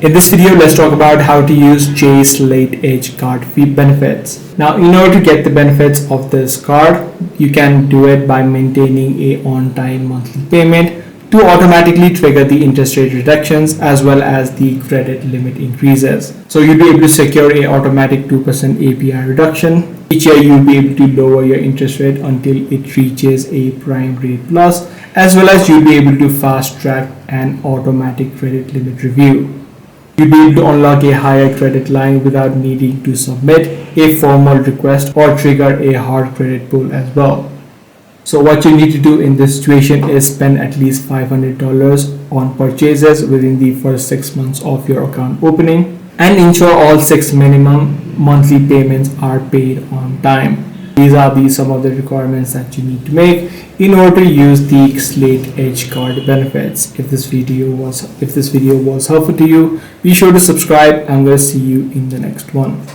In this video, let's talk about how to use Chase Slate Edge card fee benefits. Now, in order to get the benefits of this card, you can do it by maintaining a on-time monthly payment to automatically trigger the interest rate reductions as well as the credit limit increases. So you'll be able to secure a automatic 2% APR reduction. Each year you'll be able to lower your interest rate until it reaches a prime rate plus, as well as you'll be able to fast track an automatic credit limit review. You'll be able to unlock a higher credit line without needing to submit a formal request or trigger a hard credit pull as well. So what you need to do in this situation is spend at least $500 on purchases within the first 6 months of your account opening and ensure all 6 minimum monthly payments are paid on time. These are some of the requirements that you need to make in order to use the Slate Edge card benefits. If this video was helpful to you, be sure to subscribe. I'm going to see you in the next one.